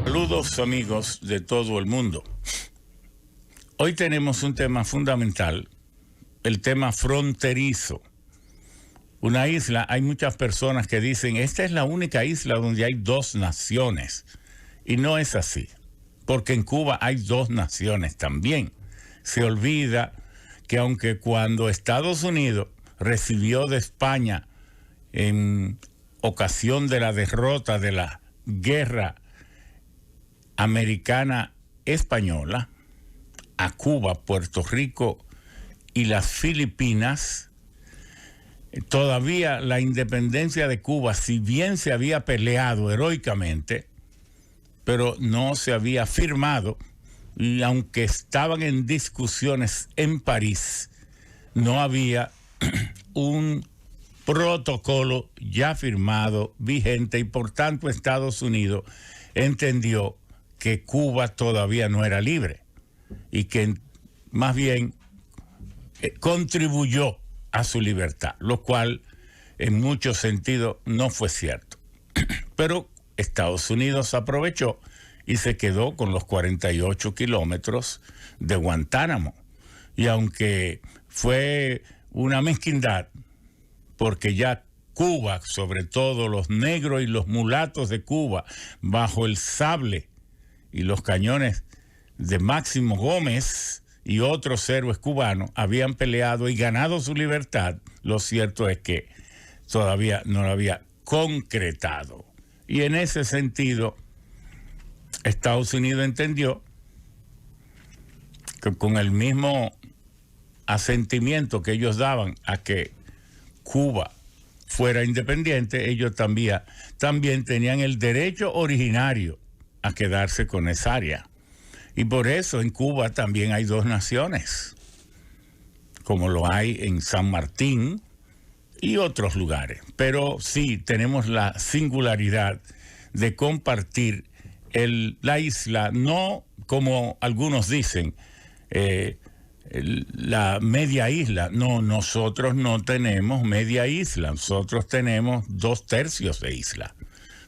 Saludos amigos de todo el mundo. Hoy tenemos un tema fundamental, el tema fronterizo. Una isla, hay muchas personas que dicen, esta es la única isla donde hay dos naciones. Y no es así, porque en Cuba hay dos naciones también. Se olvida que aunque cuando Estados Unidos recibió de España en ocasión de la derrota de la guerra americana española, a Cuba, Puerto Rico y las Filipinas, todavía la independencia de Cuba, si bien se había peleado heroicamente, pero no se había firmado, y aunque estaban en discusiones en París, no había un protocolo ya firmado, vigente, y por tanto Estados Unidos entendió que Cuba todavía no era libre y que más bien contribuyó a su libertad, lo cual en muchos sentidos no fue cierto. Pero Estados Unidos aprovechó y se quedó con los 48 kilómetros de Guantánamo. Y aunque fue una mezquindad, porque ya Cuba, sobre todo los negros y los mulatos de Cuba, bajo el sable y los cañones de Máximo Gómez y otros héroes cubanos, habían peleado y ganado su libertad, lo cierto es que todavía no lo había concretado. Y en ese sentido, Estados Unidos entendió que con el mismo asentimiento que ellos daban a que Cuba fuera independiente, ellos también tenían el derecho originario a quedarse con esa área. Y por eso en Cuba también hay dos naciones, como lo hay en San Martín y otros lugares. Pero sí tenemos la singularidad de compartir la isla, no como algunos dicen, la media isla. No, nosotros no tenemos media isla, nosotros tenemos 2/3 de isla,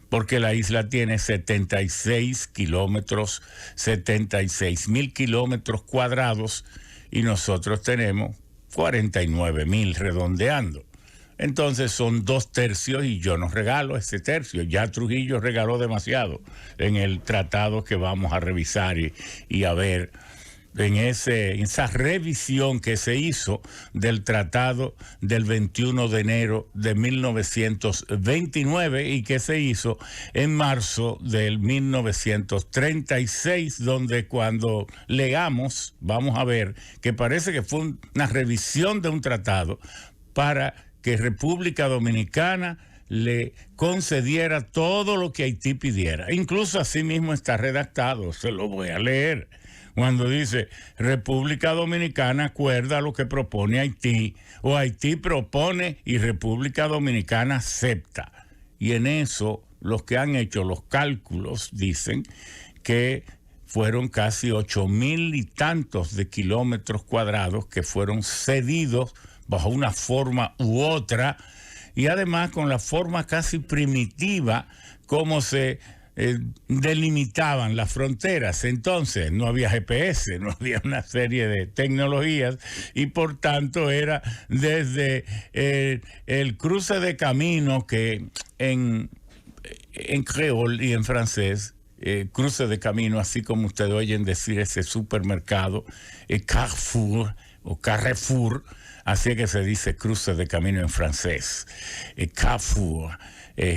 porque la isla tiene 76 kilómetros, 76,000 kilómetros cuadrados, y nosotros tenemos 49,000 redondeando. Entonces son 2/3 y yo no regalo ese tercio. Ya Trujillo regaló demasiado en el tratado que vamos a revisar y a ver en esa revisión que se hizo del tratado del 21 de enero de 1929 y que se hizo en marzo del 1936, donde cuando leamos vamos a ver que parece que fue una revisión de un tratado para que República Dominicana le concediera todo lo que Haití pidiera. Incluso así mismo está redactado, se lo voy a leer. Cuando dice República Dominicana acuerda lo que propone Haití, o Haití propone y República Dominicana acepta. Y en eso los que han hecho los cálculos dicen que fueron casi 8,000 y tantos de kilómetros cuadrados que fueron cedidos bajo una forma u otra, y además con la forma casi primitiva como se delimitaban las fronteras. Entonces no había GPS, no había una serie de tecnologías, y por tanto era desde el cruce de camino, que en creol y en francés, cruce de camino, así como ustedes oyen decir ese supermercado, Carrefour o Carrefour, así que se dice cruce de camino en francés, Carrefour.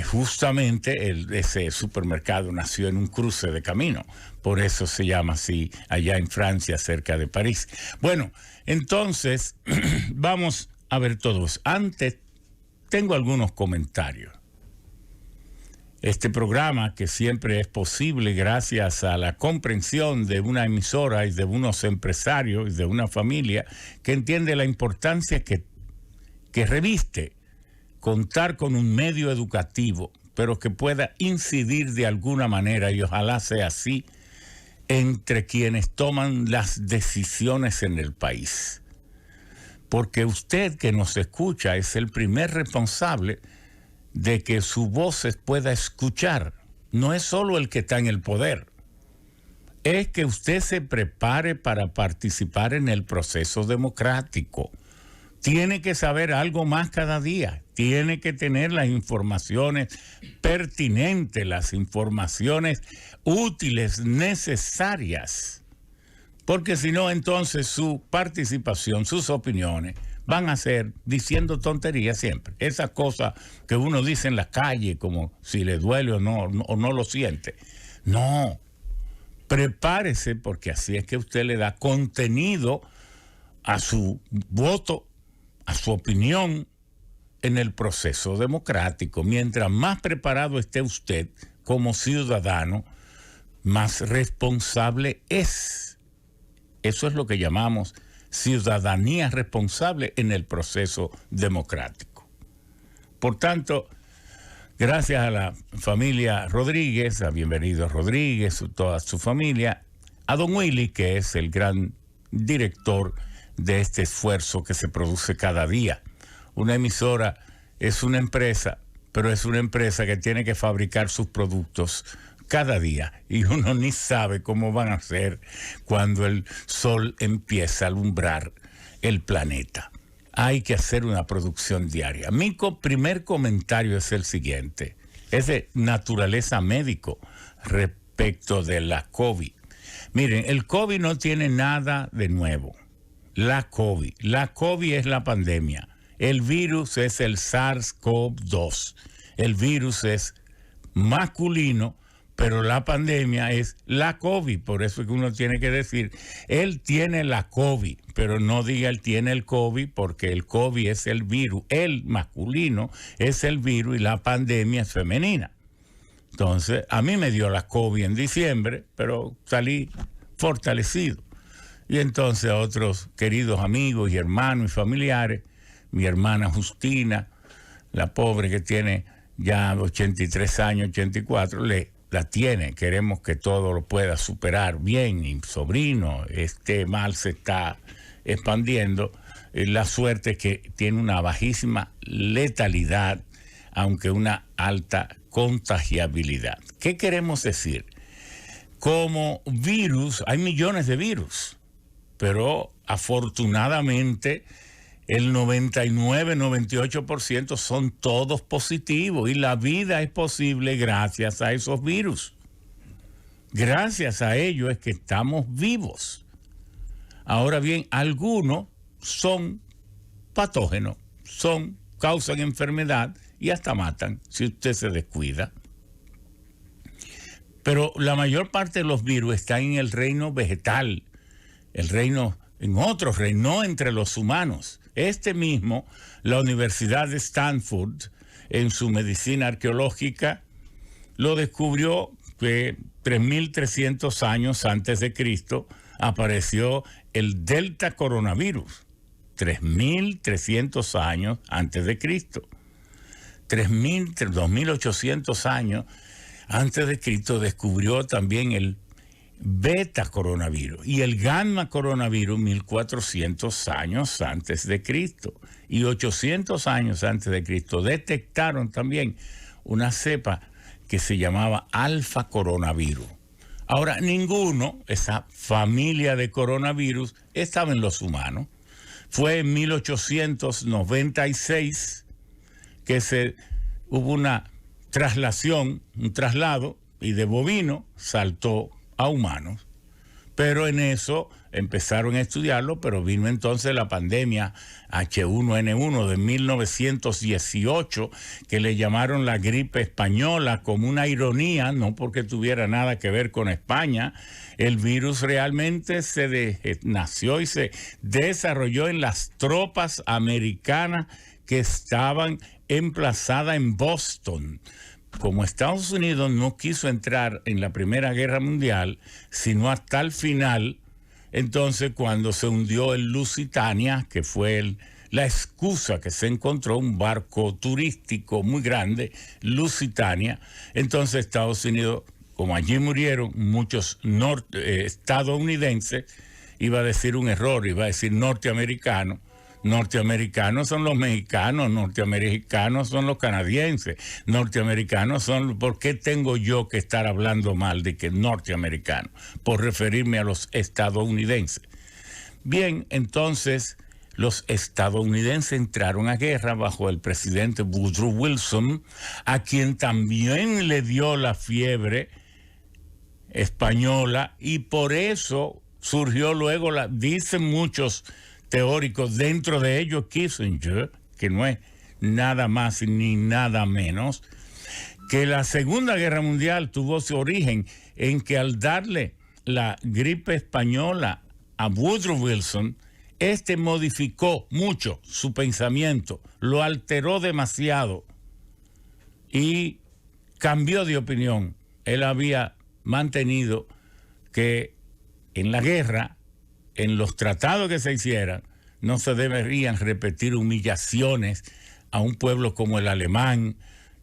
Justamente ese supermercado nació en un cruce de camino, por eso se llama así allá en Francia, cerca de París. Bueno, entonces vamos a ver todos. Antes tengo algunos comentarios. Este programa, que siempre es posible gracias a la comprensión de una emisora y de unos empresarios y de una familia que entiende la importancia que reviste contar con un medio educativo, pero que pueda incidir de alguna manera, y ojalá sea así, entre quienes toman las decisiones en el país. Porque usted que nos escucha es el primer responsable de que su voz se pueda escuchar. No es solo el que está en el poder, es que usted se prepare para participar en el proceso democrático. Tiene que saber algo más cada día. Tiene que tener las informaciones pertinentes, las informaciones útiles, necesarias. Porque si no, entonces su participación, sus opiniones van a ser diciendo tonterías siempre. Esas cosas que uno dice en la calle, como si le duele o no lo siente. No, prepárese, porque así es que usted le da contenido a su voto, a su opinión en el proceso democrático. Mientras más preparado esté usted como ciudadano, más responsable es. Eso es lo que llamamos ciudadanía responsable en el proceso democrático. Por tanto, gracias a la familia Rodríguez, a Bienvenido Rodríguez, toda su familia, a don Willy, que es el gran director de este esfuerzo que se produce cada día. Una emisora es una empresa, pero es una empresa que tiene que fabricar sus productos cada día, y uno ni sabe cómo van a ser cuando el sol empieza a alumbrar el planeta. Hay que hacer una producción diaria. Mi primer comentario es el siguiente, es de naturaleza médico respecto de la COVID. Miren, el COVID no tiene nada de nuevo. La COVID es la pandemia. El virus es el SARS-CoV-2. El virus es masculino, pero la pandemia es la COVID. Por eso es que uno tiene que decir, él tiene la COVID, pero no diga él tiene el COVID, porque el COVID es el virus. El masculino es el virus y la pandemia es femenina. Entonces, a mí me dio la COVID en diciembre, pero salí fortalecido. Y entonces a otros queridos amigos y hermanos y familiares, mi hermana Justina, la pobre que tiene ya 83 años, 84, la tiene. Queremos que todo lo pueda superar bien. Mi sobrino, este mal se está expandiendo. La suerte es que tiene una bajísima letalidad, aunque una alta contagiabilidad. ¿Qué queremos decir? Como virus, hay millones de virus, pero afortunadamente el 99-98% son todos positivos, y la vida es posible gracias a esos virus. Gracias a ello es que estamos vivos. Ahora bien, algunos son patógenos, causan enfermedad y hasta matan si usted se descuida. Pero la mayor parte de los virus están en el reino vegetal, en otros reinos, no entre los humanos. Este mismo, la Universidad de Stanford, en su medicina arqueológica, lo descubrió que 3.300 años antes de Cristo apareció el Delta coronavirus. 3.300 años antes de Cristo. 2.800 años antes de Cristo descubrió también el beta coronavirus y el gamma coronavirus 1400 años antes de Cristo, y 800 años antes de Cristo detectaron también una cepa que se llamaba alfa coronavirus. Ahora, esa familia de coronavirus estaba en los humanos. Fue en 1896 que hubo una un traslado, y de bovino saltó a humanos. Pero en eso empezaron a estudiarlo, pero vino entonces la pandemia H1N1 de 1918, que le llamaron la gripe española, como una ironía, no porque tuviera nada que ver con España. El virus realmente nació y se desarrolló en las tropas americanas que estaban emplazadas en Boston. Como Estados Unidos no quiso entrar en la Primera Guerra Mundial, sino hasta el final, entonces cuando se hundió el Lusitania, que fue la excusa que se encontró, un barco turístico muy grande, Lusitania, entonces Estados Unidos, como allí murieron muchos estadounidenses, iba a decir un error, iba a decir norteamericanos, Norteamericanos son los mexicanos, norteamericanos son los canadienses, norteamericanos son... ¿Por qué tengo yo que estar hablando mal de que norteamericano? Por referirme a los estadounidenses. Bien, entonces los estadounidenses entraron a guerra bajo el presidente Woodrow Wilson, a quien también le dio la fiebre española, y por eso surgió luego, dicen muchos teóricos, dentro de ellos Kissinger, que no es nada más ni nada menos, que la Segunda Guerra Mundial tuvo su origen en que al darle la gripe española a Woodrow Wilson, este modificó mucho su pensamiento, lo alteró demasiado y cambió de opinión. Él había mantenido que en la guerra, en los tratados que se hicieran, no se deberían repetir humillaciones a un pueblo como el alemán.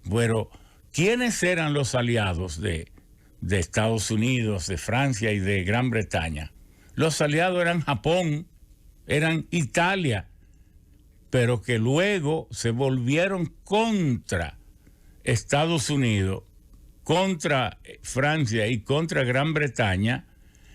Bueno, ¿quiénes eran los aliados de Estados Unidos, de Francia y de Gran Bretaña? Los aliados eran Japón, eran Italia, pero que luego se volvieron contra Estados Unidos, contra Francia y contra Gran Bretaña,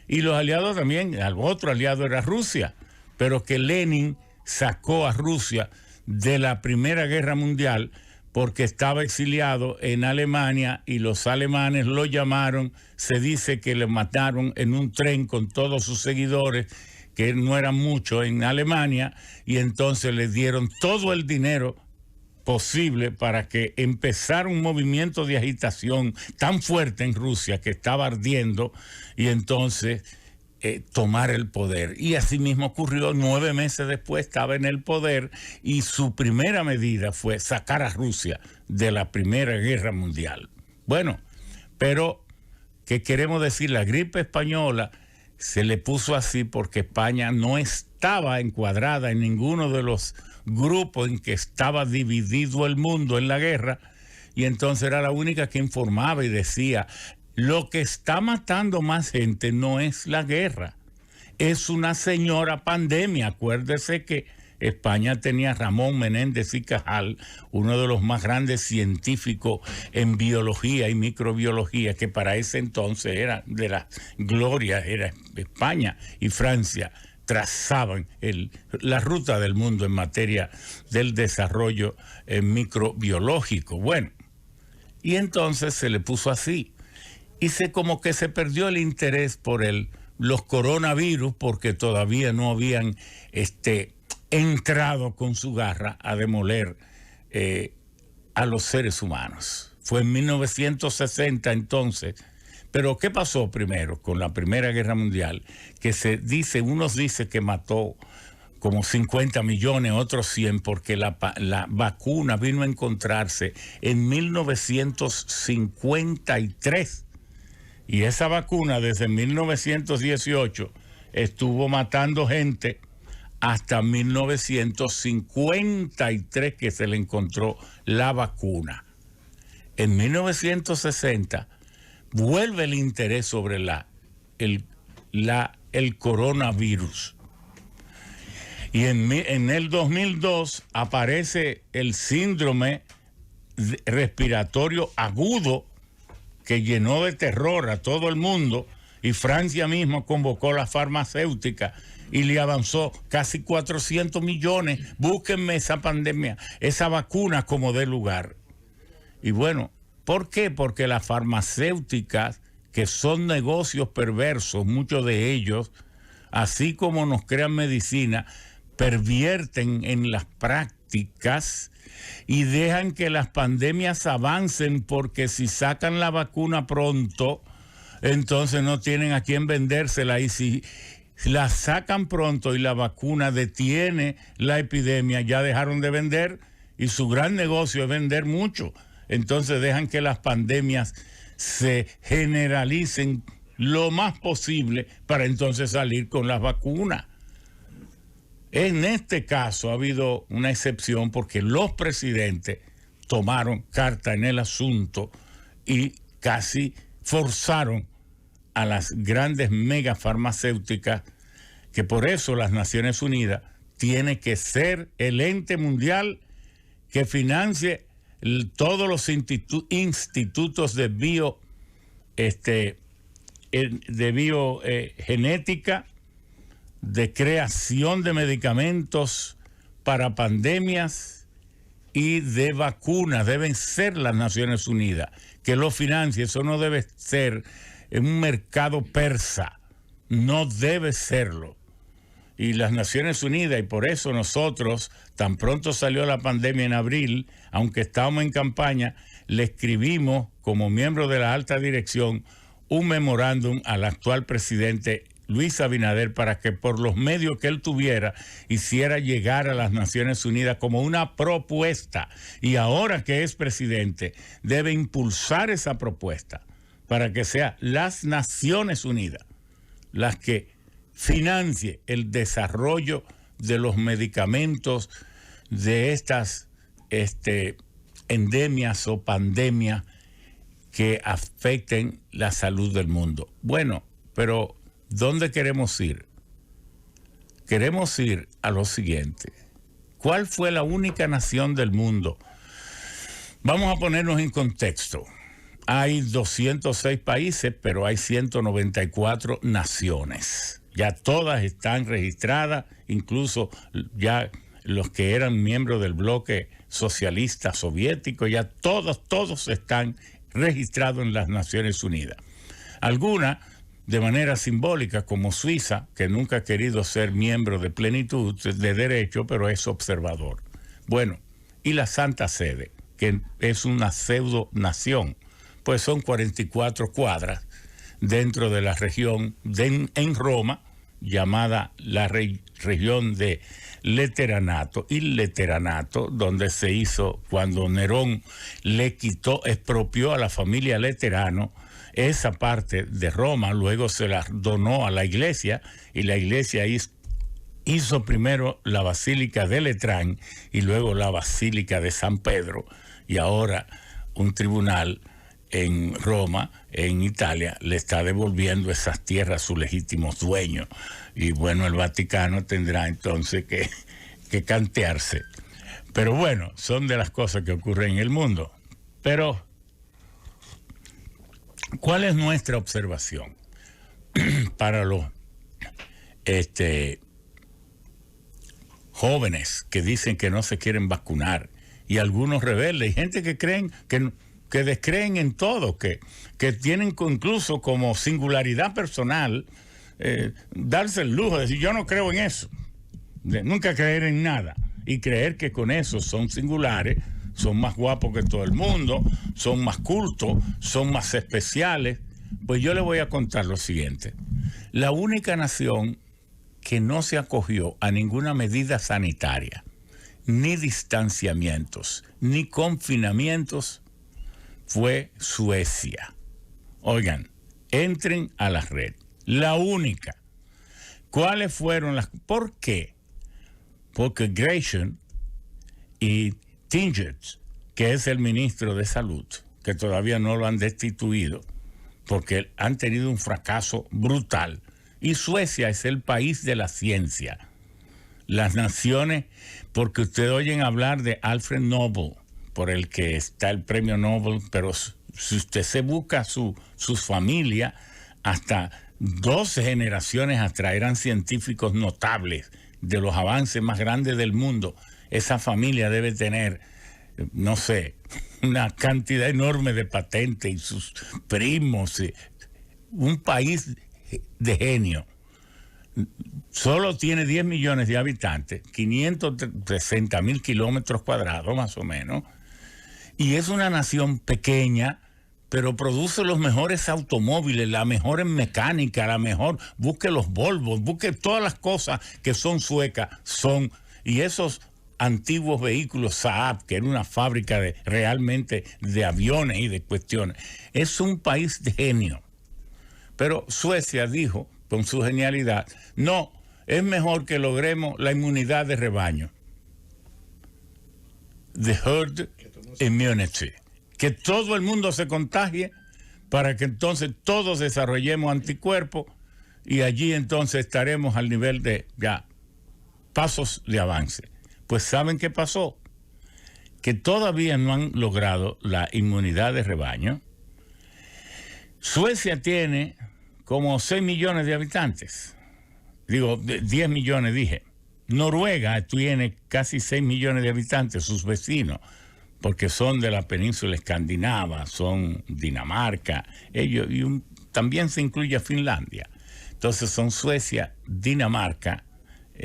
y los aliados también, el otro aliado era Rusia, pero que Lenin sacó a Rusia de la Primera Guerra Mundial porque estaba exiliado en Alemania y los alemanes lo llamaron, se dice que le mataron en un tren con todos sus seguidores, que no eran muchos en Alemania, y entonces les dieron todo el dinero posible para que empezara un movimiento de agitación tan fuerte en Rusia que estaba ardiendo, y entonces tomar el poder. Y así mismo ocurrió. 9 meses después estaba en el poder, y su primera medida fue sacar a Rusia de la Primera Guerra Mundial. Bueno, pero ¿qué queremos decir? La gripe española se le puso así porque España no estaba encuadrada en ninguno de los grupos en que estaba dividido el mundo en la guerra, y entonces era la única que informaba y decía: lo que está matando más gente no es la guerra, es una señora pandemia. Acuérdese que España tenía a Ramón Menéndez y Cajal, uno de los más grandes científicos en biología y microbiología, que para ese entonces era de las glorias, era España y Francia, trazaban la ruta del mundo en materia del desarrollo microbiológico. Bueno, y entonces se le puso así. Y como que se perdió el interés por los coronavirus, porque todavía no habían entrado con su garra a demoler a los seres humanos. Fue en 1960 entonces. Pero ¿qué pasó primero con la Primera Guerra Mundial? Que unos dicen que mató como 50 millones, otros 100, porque la vacuna vino a encontrarse en 1953. Y esa vacuna desde 1918 estuvo matando gente hasta 1953, que se le encontró la vacuna. En 1960 vuelve el interés sobre el coronavirus. Y en el 2002 aparece el síndrome respiratorio agudo, que llenó de terror a todo el mundo, y Francia mismo convocó a la farmacéutica y le avanzó casi 400 millones. Búsquenme esa pandemia, esa vacuna como dé lugar. Y bueno, ¿por qué? Porque las farmacéuticas, que son negocios perversos, muchos de ellos, así como nos crean medicina, pervierten en las prácticas y dejan que las pandemias avancen, porque si sacan la vacuna pronto, entonces no tienen a quién vendérsela, y si la sacan pronto y la vacuna detiene la epidemia, ya dejaron de vender, y su gran negocio es vender mucho. Entonces dejan que las pandemias se generalicen lo más posible para entonces salir con las vacunas. En este caso ha habido una excepción, porque los presidentes tomaron carta en el asunto y casi forzaron a las grandes megafarmacéuticas, que por eso las Naciones Unidas tiene que ser el ente mundial que financie todos los institutos de biogenética, de creación de medicamentos para pandemias y de vacunas. Deben ser las Naciones Unidas que lo financie. Eso no debe ser un mercado persa, no debe serlo. Y las Naciones Unidas, y por eso nosotros, tan pronto salió la pandemia en abril, aunque estábamos en campaña, le escribimos como miembro de la alta dirección un memorándum al actual presidente Luis Abinader para que por los medios que él tuviera hiciera llegar a las Naciones Unidas como una propuesta. Y ahora que es presidente, debe impulsar esa propuesta para que sea las Naciones Unidas las que financie el desarrollo de los medicamentos de estas endemias o pandemias que afecten la salud del mundo. Bueno, pero ¿dónde queremos ir? Queremos ir a lo siguiente. ¿Cuál fue la única nación del mundo? Vamos a ponernos en contexto. Hay 206 países, pero hay 194 naciones. Ya todas están registradas, incluso ya los que eran miembros del bloque socialista soviético, ya todos están registrados en las Naciones Unidas. Algunas de manera simbólica, como Suiza, que nunca ha querido ser miembro de plenitud de derecho, pero es observador. Bueno, y la Santa Sede, que es una pseudo nación, pues son 44 cuadras dentro de la región en Roma, llamada la región de Leteranato, donde se hizo cuando Nerón expropió a la familia Leterano esa parte de Roma, luego se la donó a la iglesia, y la iglesia hizo primero la Basílica de Letrán y luego la Basílica de San Pedro, y ahora un tribunal en Roma, en Italia, le está devolviendo esas tierras a sus legítimos dueños. Y bueno, el Vaticano tendrá entonces que cantearse. Pero bueno, son de las cosas que ocurren en el mundo. Pero, ¿cuál es nuestra observación para los jóvenes que dicen que no se quieren vacunar, y algunos rebeldes, y gente que creen que descreen en todo, que tienen incluso como singularidad personal darse el lujo de decir yo no creo en eso, de nunca creer en nada, y creer que con eso son singulares, son más guapos que todo el mundo, son más cultos, son más especiales. Pues yo le voy a contar lo siguiente. La única nación que no se acogió a ninguna medida sanitaria, ni distanciamientos, ni confinamientos, fue Suecia. Oigan, entren a la red. La única. ¿Cuáles fueron las? ¿Por qué? Porque Grayson y Tingers, que es el ministro de Salud, que todavía no lo han destituido, porque han tenido un fracaso brutal. Y Suecia es el país de la ciencia. Las naciones, porque ustedes oyen hablar de Alfred Nobel, por el que está el premio Nobel, pero si usted se busca su familia, hasta 12 generaciones atrás eran científicos notables de los avances más grandes del mundo. Esa familia debe tener, no sé, una cantidad enorme de patentes, y sus primos, un país de genio. Solo tiene 10 millones de habitantes, 560,000 kilómetros cuadrados más o menos, y es una nación pequeña, pero produce los mejores automóviles, la mejor en mecánica, la mejor, busque los Volvos, busque todas las cosas que son suecas, y esos antiguos vehículos Saab, que era una fábrica realmente de aviones y de cuestiones. Es un país de genio. Pero Suecia dijo, con su genialidad, no, es mejor que logremos la inmunidad de rebaño. The herd immunity. Que todo el mundo se contagie para que entonces todos desarrollemos anticuerpos, y allí entonces estaremos al nivel de ya pasos de avance. Pues ¿saben qué pasó? Que todavía no han logrado la inmunidad de rebaño. Suecia tiene como 6 millones de habitantes. Digo, 10 millones dije. Noruega tiene casi 6 millones de habitantes, sus vecinos, porque son de la península escandinava, son Dinamarca, ellos, también se incluye a Finlandia. Entonces son Suecia, Dinamarca,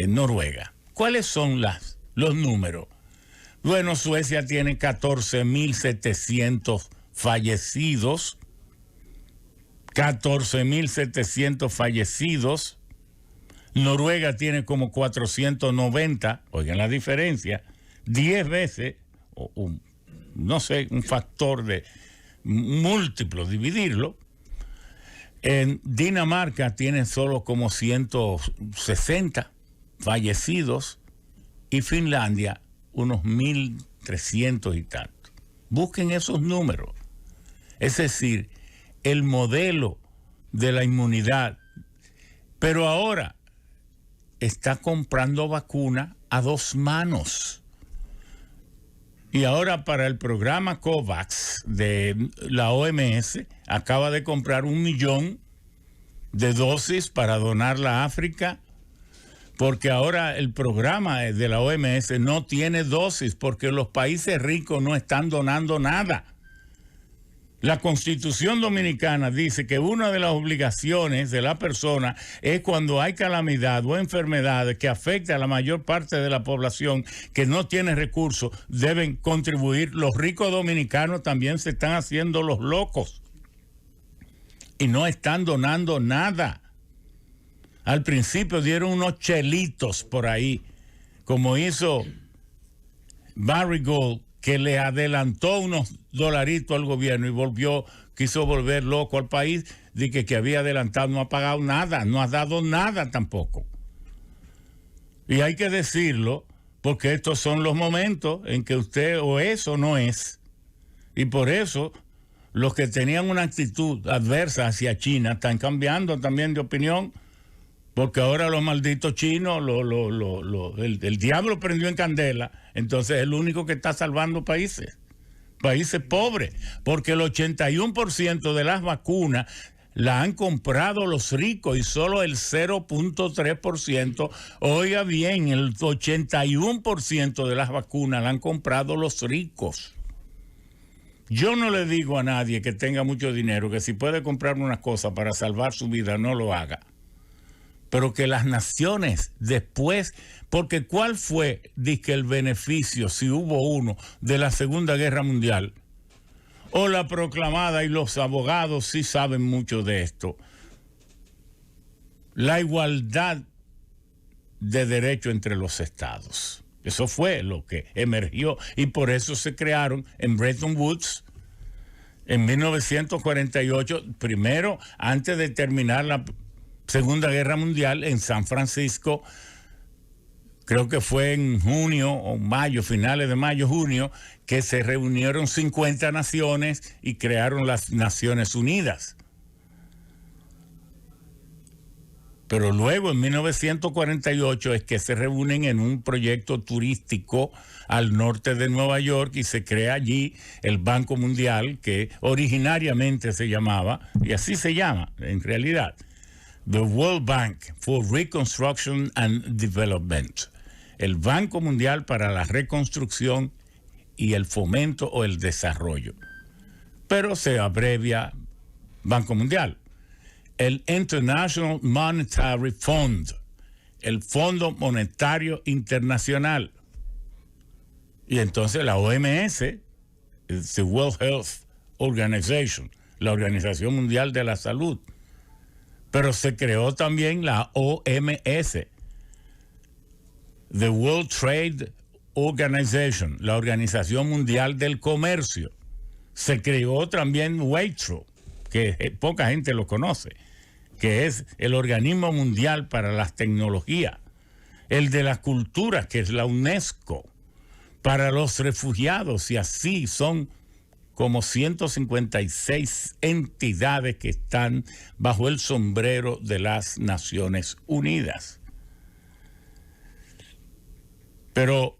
Noruega. ¿Cuáles son los números? Bueno, Suecia tiene 14.700 fallecidos. 14.700 fallecidos. Noruega tiene como 490. Oigan la diferencia. 10 veces, no sé, un factor de múltiplo, dividirlo. En Dinamarca tiene solo como 160 fallecidos y Finlandia unos 1.300 y tanto. Busquen esos números. Es decir, el modelo de la inmunidad. Pero ahora está comprando vacuna a 2 manos. Y ahora para el programa COVAX de la OMS acaba de comprar 1 millón de dosis para donarla a África, porque ahora el programa de la OMS no tiene dosis porque los países ricos no están donando nada. La Constitución Dominicana dice que una de las obligaciones de la persona es cuando hay calamidad o enfermedades que afecta a la mayor parte de la población que no tiene recursos, deben contribuir. Los ricos dominicanos también se están haciendo los locos y no están donando nada. Al principio dieron unos chelitos por ahí, como hizo Barry Gold, que le adelantó unos dolaritos al gobierno y quiso volver loco al país, de que había adelantado, no ha pagado nada, no ha dado nada tampoco. Y hay que decirlo, porque estos son los momentos en que usted o es o no es. Y por eso los que tenían una actitud adversa hacia China están cambiando también de opinión, porque ahora los malditos chinos, el diablo prendió en candela, entonces es el único que está salvando países pobres, porque el 81% de las vacunas la han comprado los ricos y solo el 0.3%, oiga bien, el 81% de las vacunas la han comprado los ricos. Yo no le digo a nadie que tenga mucho dinero que si puede comprar una cosa para salvar su vida, no lo haga. Pero que las naciones después, porque ¿cuál fue, dizque, el beneficio, si hubo uno, de la Segunda Guerra Mundial? O la proclamada, y los abogados sí saben mucho de esto, la igualdad de derecho entre los estados. Eso fue lo que emergió y por eso se crearon en Bretton Woods en 1948, primero antes de terminar la Segunda Guerra Mundial en San Francisco, creo que fue en junio o mayo, finales de mayo, junio, que se reunieron 50 naciones y crearon las Naciones Unidas. Pero luego en 1948 es que se reúnen en un proyecto turístico al norte de Nueva York y se crea allí el Banco Mundial, que originariamente se llamaba, y así se llama en realidad, The World Bank for Reconstruction and Development, el Banco Mundial para la Reconstrucción y el Fomento o el Desarrollo, pero se abrevia Banco Mundial. El International Monetary Fund, el Fondo Monetario Internacional, y entonces la OMS, the World Health Organization, la Organización Mundial de la Salud. Pero se creó también la OMS, the World Trade Organization, la Organización Mundial del Comercio. Se creó también WAITRO, que poca gente lo conoce, que es el Organismo Mundial para las Tecnologías, el de la Cultura, que es la UNESCO, para los refugiados, y así son como 156 entidades que están bajo el sombrero de las Naciones Unidas. Pero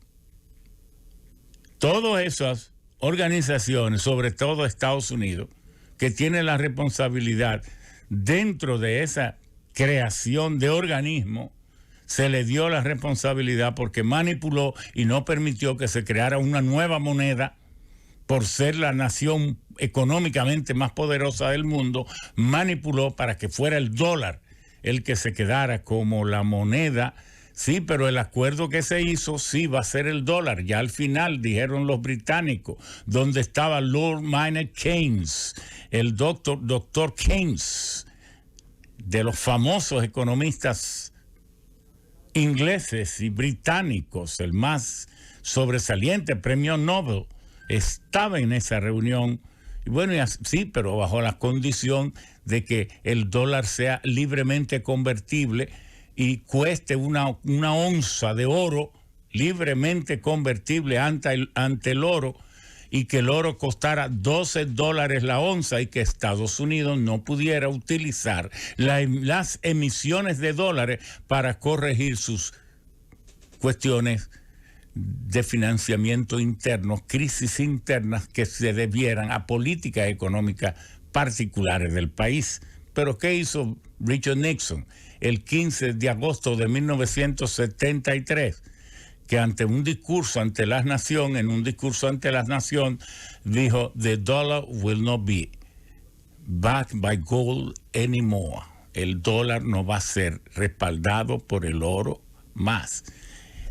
todas esas organizaciones, sobre todo Estados Unidos, que tienen la responsabilidad dentro de esa creación de organismos, se le dio la responsabilidad porque manipuló y no permitió que se creara una nueva moneda por ser la nación económicamente más poderosa del mundo, manipuló para que fuera el dólar el que se quedara como la moneda. Sí, pero el acuerdo que se hizo sí va a ser el dólar. Ya al final dijeron los británicos, donde estaba Lord Maynard Keynes, el doctor Keynes, de los famosos economistas ingleses y británicos, el más sobresaliente premio Nobel, estaba en esa reunión. Y bueno, sí, pero bajo la condición de que el dólar sea libremente convertible y cueste una onza de oro libremente convertible ante el oro, y que el oro costara $12 la onza, y que Estados Unidos no pudiera utilizar las emisiones de dólares para corregir sus cuestiones de financiamiento interno, crisis internas que se debieran a políticas económicas particulares del país. Pero ¿qué hizo Richard Nixon el 15 de agosto de 1973? Que ante un discurso ante la nación, dijo: "The dollar will not be backed by gold anymore." El dólar no va a ser respaldado por el oro más.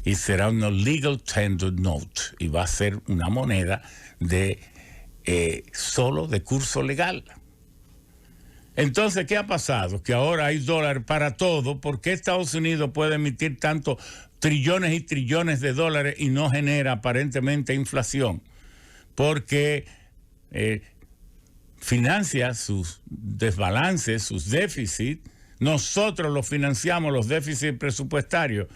Y será una legal tender note. Y va a ser una moneda de solo de curso legal. Entonces, ¿qué ha pasado? Que ahora hay dólar para todo. ¿Por qué Estados Unidos puede emitir tantos trillones y trillones de dólares y no genera aparentemente inflación? Porque financia sus desbalances, sus déficits. Nosotros los financiamos, los déficits presupuestarios,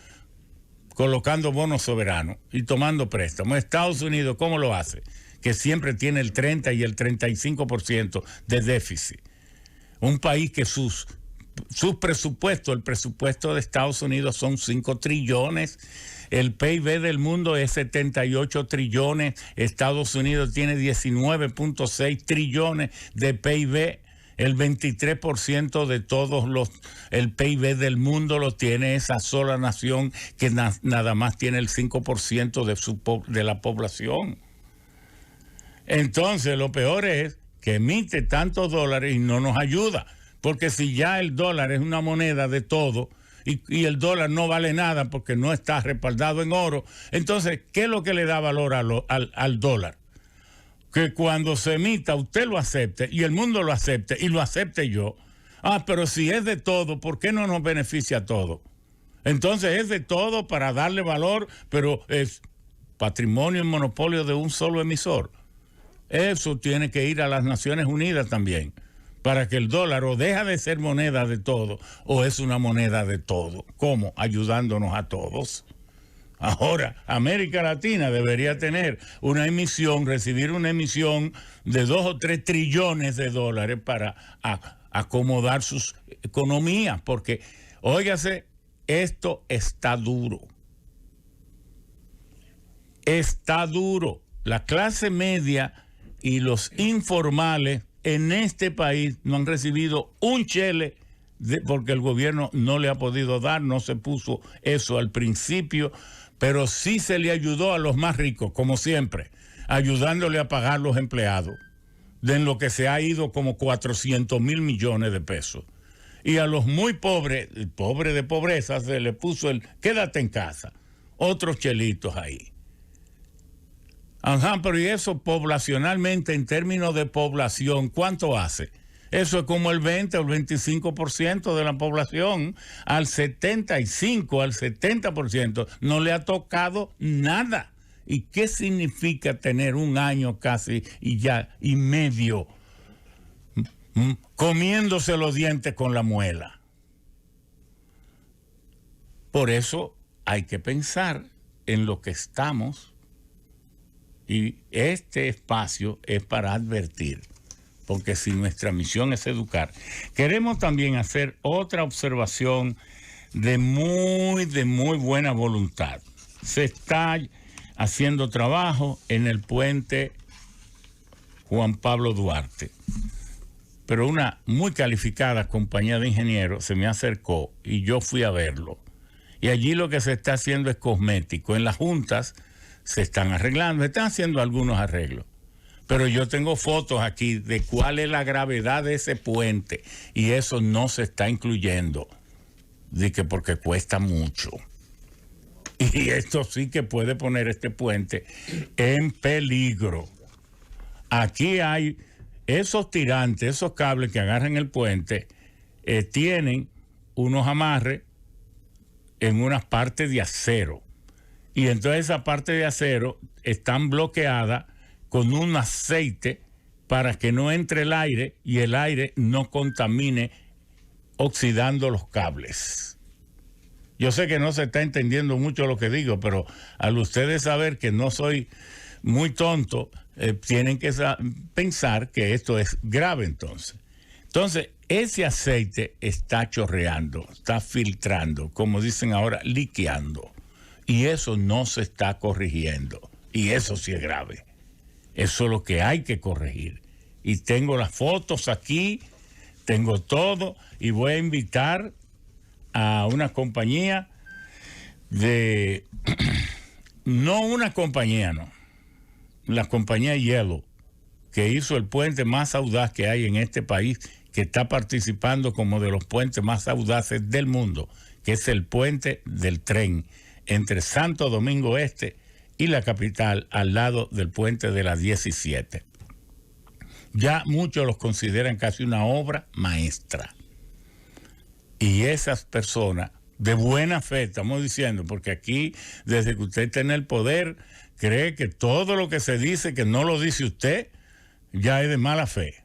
colocando bonos soberanos y tomando préstamos. Estados Unidos, ¿cómo lo hace? Que siempre tiene el 30 y el 35% de déficit. Un país que sus presupuestos, el presupuesto de Estados Unidos son 5 trillones, el PIB del mundo es 78 trillones, Estados Unidos tiene 19.6 trillones de PIB, el 23% de el PIB del mundo lo tiene esa sola nación que nada más tiene el 5% de la población. Entonces, lo peor es que emite tantos dólares y no nos ayuda, porque si ya el dólar es una moneda de todo y el dólar no vale nada porque no está respaldado en oro, entonces, ¿qué es lo que le da valor al dólar? Que cuando se emita usted lo acepte y el mundo lo acepte y lo acepte yo. Pero si es de todo, ¿por qué no nos beneficia a todo? Entonces es de todo para darle valor, pero es patrimonio y monopolio de un solo emisor. Eso tiene que ir a las Naciones Unidas también, para que el dólar o deja de ser moneda de todo o es una moneda de todo. ¿Cómo? Ayudándonos a todos. Ahora, América Latina debería tener una emisión, recibir una emisión de 2 o 3 trillones de dólares para acomodar sus economías, porque, óigase, esto está duro. Está duro. La clase media y los informales en este país no han recibido un chele porque el gobierno no le ha podido dar, no se puso eso al principio, pero sí se le ayudó a los más ricos, como siempre, ayudándole a pagar los empleados, de en lo que se ha ido como 400,000 millones de pesos. Y a los muy pobres, el pobre de pobreza, se le puso el quédate en casa, otros chelitos ahí. Ajá, pero y eso poblacionalmente, en términos de población, ¿cuánto hace? Eso es como el 20 o el 25% de la población. Al 75, al 70% no le ha tocado nada. ¿Y qué significa tener un año casi y medio comiéndose los dientes con la muela? Por eso hay que pensar en lo que estamos, y este espacio es para advertir, porque si nuestra misión es educar, queremos también hacer otra observación de muy buena voluntad. se está haciendo trabajo en el puente Juan Pablo Duarte. Pero una muy calificada compañía de ingenieros se me acercó y yo fui a verlo. Y allí lo que se está haciendo es cosmético. En las juntas se están arreglando, se están haciendo algunos arreglos. Pero yo tengo fotos aquí de cuál es la gravedad de ese puente y eso no se está incluyendo. Dije porque cuesta mucho. Y esto sí que puede poner este puente en peligro. Aquí hay esos tirantes, esos cables que agarran el puente, tienen unos amarres en unas partes de acero. Y entonces esa parte de acero están bloqueadas con un aceite para que no entre el aire y el aire no contamine oxidando los cables. Yo sé que no se está entendiendo mucho lo que digo, pero al ustedes saber que no soy muy tonto, tienen que pensar que esto es grave entonces. Entonces, ese aceite está chorreando, está filtrando, como dicen ahora, liqueando. Y eso no se está corrigiendo. Y eso sí es grave. Eso es lo que hay que corregir. Y tengo las fotos aquí, tengo todo, y voy a invitar a una compañía de... no una compañía, no. La compañía Yellow, que hizo el puente más audaz que hay en este país, que está participando como de los puentes más audaces del mundo, que es el puente del tren entre Santo Domingo Este y la capital, al lado del puente de la 17. Ya muchos los consideran casi una obra maestra. Y esas personas, de buena fe, estamos diciendo, porque aquí, desde que usted está en el poder, cree que todo lo que se dice, que no lo dice usted, ya es de mala fe.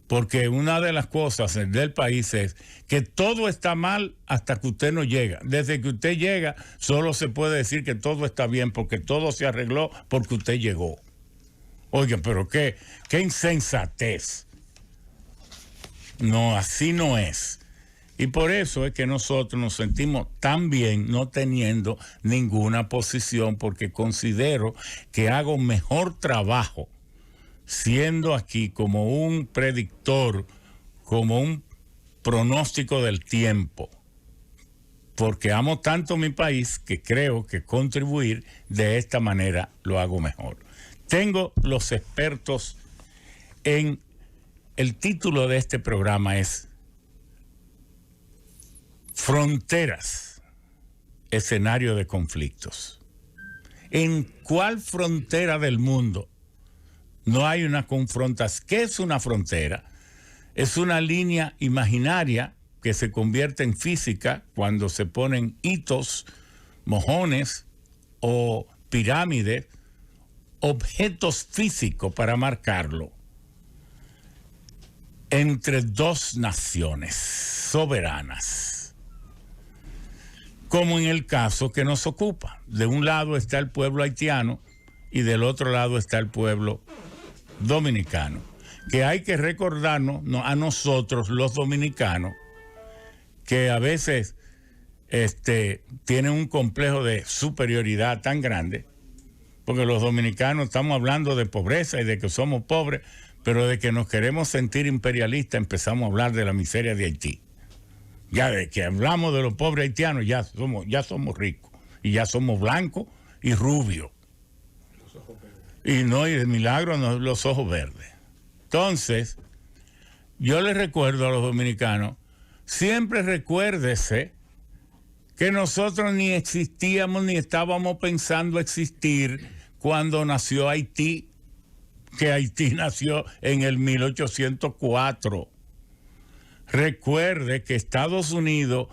Porque una de las cosas del país es que todo está mal hasta que usted no llega. Desde que usted llega, solo se puede decir que todo está bien, porque todo se arregló porque usted llegó. Oigan, pero qué insensatez. No, así no es. Y por eso es que nosotros nos sentimos tan bien no teniendo ninguna posición, porque considero que hago mejor trabajo siendo aquí como un predictor, como un pronóstico del tiempo, porque amo tanto mi país que creo que contribuir de esta manera lo hago mejor. Tengo los expertos en... El título de este programa es Fronteras, escenario de conflictos. ¿En cuál frontera del mundo no hay una confrontación? ¿Qué es una frontera? Es una línea imaginaria que se convierte en física cuando se ponen hitos, mojones o pirámides, objetos físicos para marcarlo, entre dos naciones soberanas, como en el caso que nos ocupa. De un lado está el pueblo haitiano y del otro lado está el pueblo dominicano, que hay que recordarnos a nosotros los dominicanos, que a veces tienen un complejo de superioridad tan grande, porque los dominicanos estamos hablando de pobreza y de que somos pobres, pero de que nos queremos sentir imperialistas empezamos a hablar de la miseria de Haití. Ya de que hablamos de los pobres haitianos, ya somos ricos, y ya somos blancos y rubios. Y no, y de milagro no, los ojos verdes. Entonces, yo les recuerdo a los dominicanos, siempre recuérdese que nosotros ni existíamos ni estábamos pensando existir cuando nació Haití, que Haití nació en el 1804. Recuerde que Estados Unidos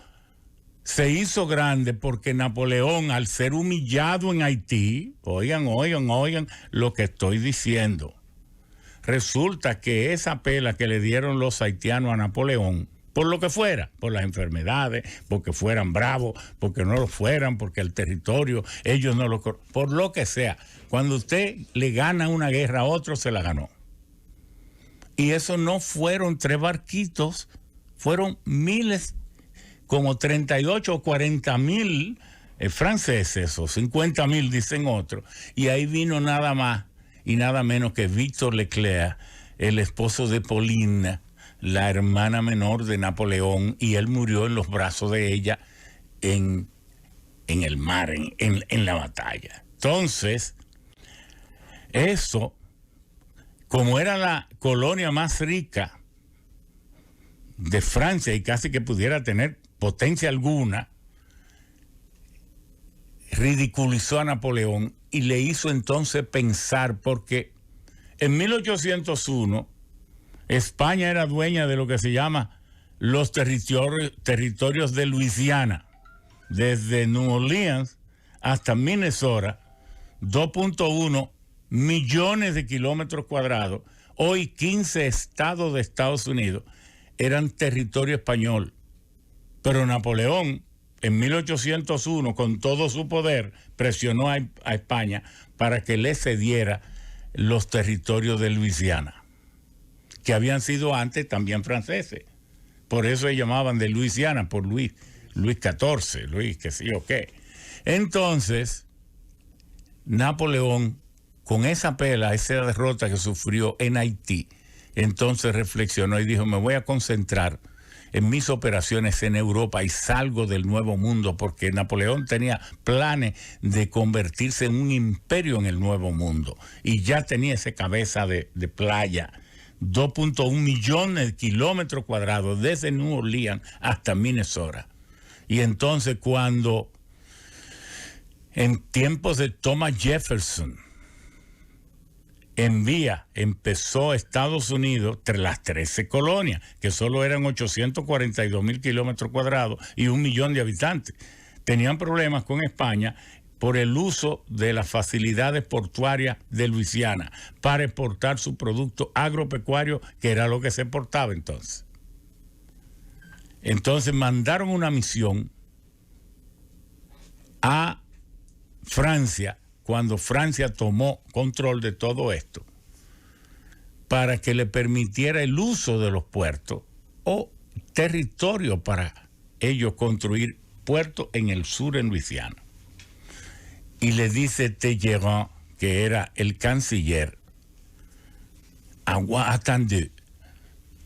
se hizo grande porque Napoleón, al ser humillado en Haití, oigan lo que estoy diciendo, resulta que esa pela que le dieron los haitianos a Napoleón, por lo que fuera, por las enfermedades, porque fueran bravos, porque no lo fueran, porque el territorio, ellos no lo... Por lo que sea, cuando usted le gana una guerra a otro, se la ganó. Y eso no fueron 3 barquitos, fueron miles, como 38 o 40 mil franceses, o 50.000 dicen otros, y ahí vino nada más y nada menos que Victor Leclerc, el esposo de Pauline, la hermana menor de Napoleón, y él murió en los brazos de ella en el mar, en la batalla. Entonces, eso, como era la colonia más rica de Francia y casi que pudiera tener potencia alguna, ridiculizó a Napoleón y le hizo entonces pensar, porque en 1801 España era dueña de lo que se llama los territorios de Luisiana, desde New Orleans hasta Minnesota, 2.1 millones de kilómetros cuadrados. Hoy 15 estados de Estados Unidos eran territorio español. Pero Napoleón, en 1801, con todo su poder, presionó a España para que le cediera los territorios de Luisiana, que habían sido antes también franceses. Por eso se llamaban de Luisiana, por Luis XIV, Luis qué sé yo qué. Entonces, Napoleón, con esa pela, esa derrota que sufrió en Haití, entonces reflexionó y dijo, me voy a concentrar en mis operaciones en Europa y salgo del Nuevo Mundo, porque Napoleón tenía planes de convertirse en un imperio en el Nuevo Mundo y ya tenía esa cabeza de playa, 2.1 millones de kilómetros cuadrados desde New Orleans hasta Minnesota. Y entonces cuando en tiempos de Thomas Jefferson empezó Estados Unidos, las 13 colonias, que solo eran 842.000 kilómetros cuadrados y 1 millón de habitantes. Tenían problemas con España por el uso de las facilidades portuarias de Luisiana para exportar su producto agropecuario, que era lo que se exportaba entonces. Entonces mandaron una misión a Francia, cuando Francia tomó control de todo esto, para que le permitiera el uso de los puertos o territorio para ellos construir puertos en el sur, en Luisiana. Y le dice Talleyrand, que era el canciller, attendez,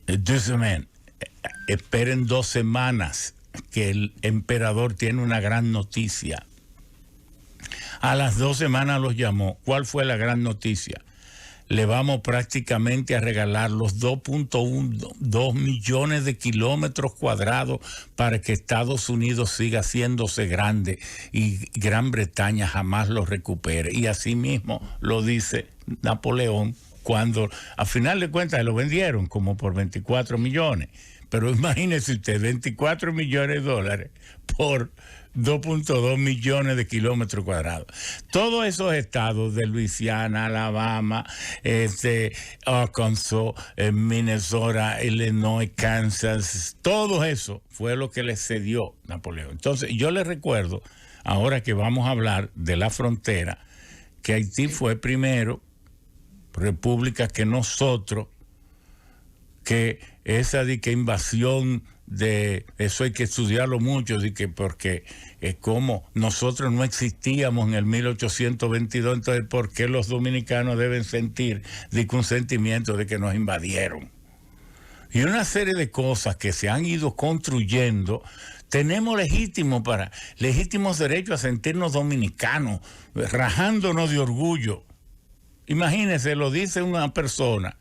2 semaines, esperen 2 semanas, que el emperador tiene una gran noticia. A las 2 semanas los llamó. ¿Cuál fue la gran noticia? Le vamos prácticamente a regalar los 2.2 millones de kilómetros cuadrados para que Estados Unidos siga haciéndose grande y Gran Bretaña jamás lo recupere. Y así mismo lo dice Napoleón, cuando a final de cuentas lo vendieron como por 24 millones. Pero imagínese usted, 24 millones de dólares por 2.2 millones de kilómetros cuadrados. Todos esos estados de Luisiana, Alabama, Arkansas, Minnesota, Illinois, Kansas, todo eso fue lo que le cedió Napoleón. Entonces, yo le recuerdo, ahora que vamos a hablar de la frontera, que Haití fue primero república que nosotros, que esa de que invasión de eso hay que estudiarlo mucho, de que porque es como nosotros no existíamos en el 1822, entonces ¿por qué los dominicanos deben sentir de que un sentimiento de que nos invadieron? Y una serie de cosas que se han ido construyendo. Tenemos legítimos derechos a sentirnos dominicanos, rajándonos de orgullo. Imagínense, lo dice una persona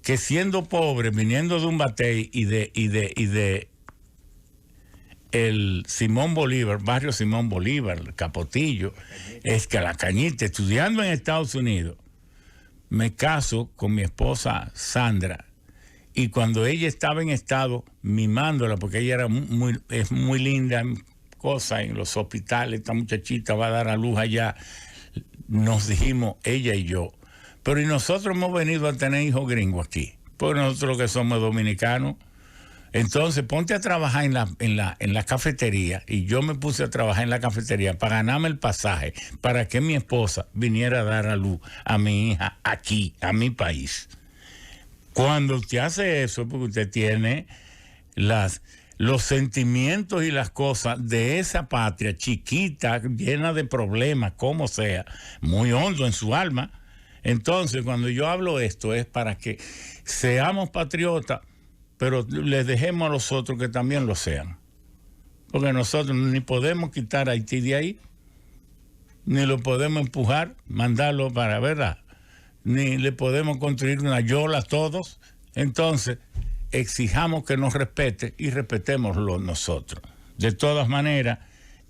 que siendo pobre, viniendo de un batey y de el Simón Bolívar, barrio Simón Bolívar, el Capotillo, es que la Cañita, estudiando en Estados Unidos, me caso con mi esposa Sandra, y cuando ella estaba en estado mimándola, porque ella era es muy linda, cosa en los hospitales, esta muchachita va a dar a luz allá, nos dijimos, ella y yo, pero y nosotros hemos venido a tener hijos gringos aquí, porque nosotros que somos dominicanos. Entonces ponte a trabajar en la cafetería, y yo me puse a trabajar en la cafetería para ganarme el pasaje, para que mi esposa viniera a dar a luz a mi hija aquí, a mi país. Cuando usted hace eso, porque usted tiene los sentimientos y las cosas de esa patria chiquita, llena de problemas, como sea, muy hondo en su alma. Entonces, cuando yo hablo esto es para que seamos patriotas, pero les dejemos a los otros que también lo sean. Porque nosotros ni podemos quitar a Haití de ahí, ni lo podemos empujar, mandarlo para, ¿verdad? Ni le podemos construir una yola a todos. Entonces, exijamos que nos respete y respetémoslo nosotros. De todas maneras,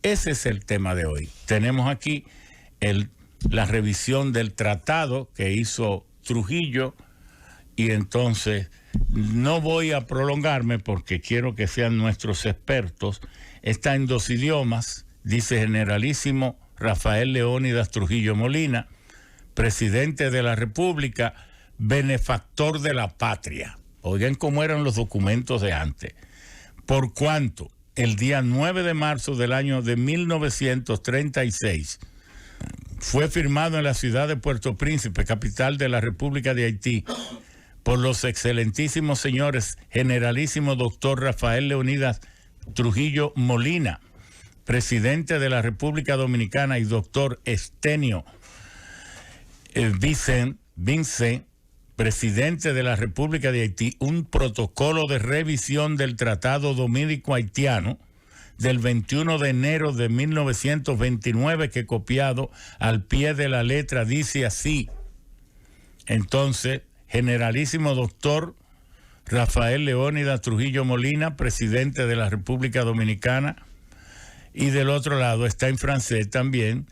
ese es el tema de hoy. Tenemos aquí la revisión del tratado que hizo Trujillo, y entonces no voy a prolongarme porque quiero que sean nuestros expertos. Está en 2 idiomas, dice Generalísimo Rafael Leónidas Trujillo Molina, presidente de la República, benefactor de la patria. Oigan cómo eran los documentos de antes. Por cuanto el día 9 de marzo del año de 1936 fue firmado en la ciudad de Puerto Príncipe, capital de la República de Haití, por los excelentísimos señores Generalísimo Doctor Rafael Leónidas Trujillo Molina, presidente de la República Dominicana, y Doctor Estenio Vincent, presidente de la República de Haití, un protocolo de revisión del Tratado Dominico-Haitiano del 21 de enero de 1929, que copiado al pie de la letra dice así. Entonces, Generalísimo Doctor Rafael Leónidas Trujillo Molina, presidente de la República Dominicana, y del otro lado está en francés también,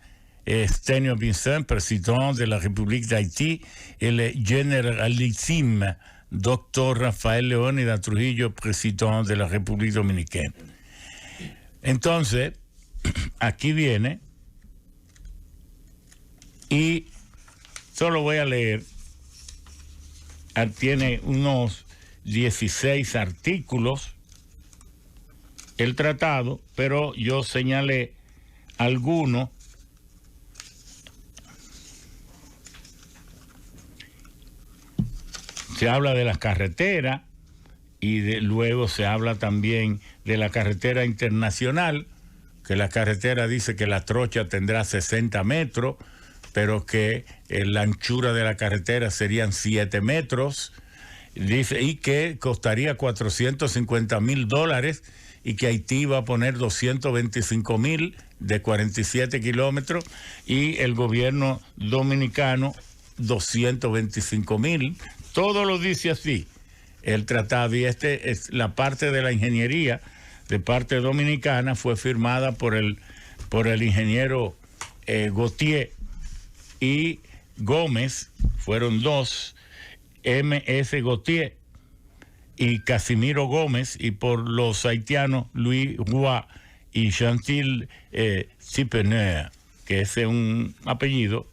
Estenio Vincent, presidente de la República de Haití, el Generalísimo Doctor Rafael Leónidas Trujillo, presidente de la República Dominicana. Entonces, aquí viene, y solo voy a leer, tiene unos 16 artículos el tratado, pero yo señalé algunos. Se habla de las carreteras y luego se habla también de la carretera internacional, que la carretera dice que la trocha tendrá 60 metros, pero que la anchura de la carretera serían 7 metros, dice, y que costaría $450,000, y que Haití va a poner 225,000 de 47 kilómetros, y el gobierno dominicano 225,000. Todo lo dice así el tratado, y este es la parte de la ingeniería de parte dominicana, fue firmada por el ingeniero Gautier y Gómez, fueron dos, M.S. Gautier y Casimiro Gómez, y por los haitianos Louis Roy y Chantil Cipener, que ese es un apellido,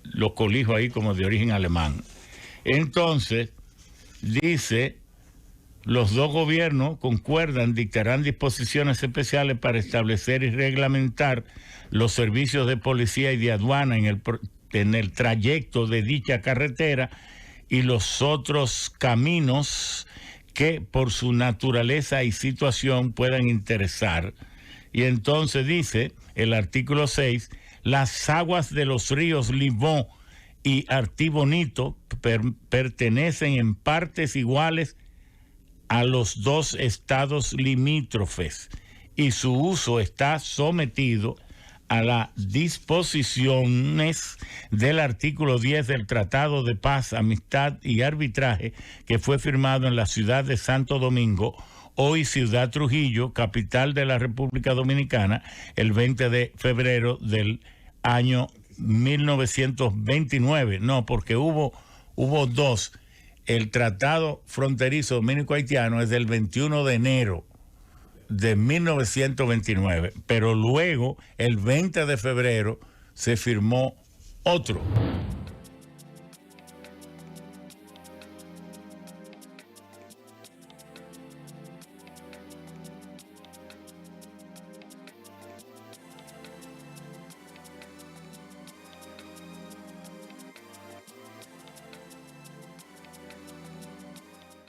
lo colijo ahí como de origen alemán. Entonces, dice, los dos gobiernos concuerdan, dictarán disposiciones especiales para establecer y reglamentar los servicios de policía y de aduana en el trayecto de dicha carretera y los otros caminos que por su naturaleza y situación puedan interesar. Y entonces dice el artículo 6, las aguas de los ríos Libón y Artibonito pertenecen en partes iguales a los dos estados limítrofes y su uso está sometido a las disposiciones del artículo 10 del Tratado de Paz, Amistad y Arbitraje, que fue firmado en la ciudad de Santo Domingo, hoy Ciudad Trujillo, capital de la República Dominicana, el 20 de febrero del año 1929. No, porque hubo dos. El tratado fronterizo dominico-haitiano es del 21 de enero de 1929, pero luego, el 20 de febrero, se firmó otro.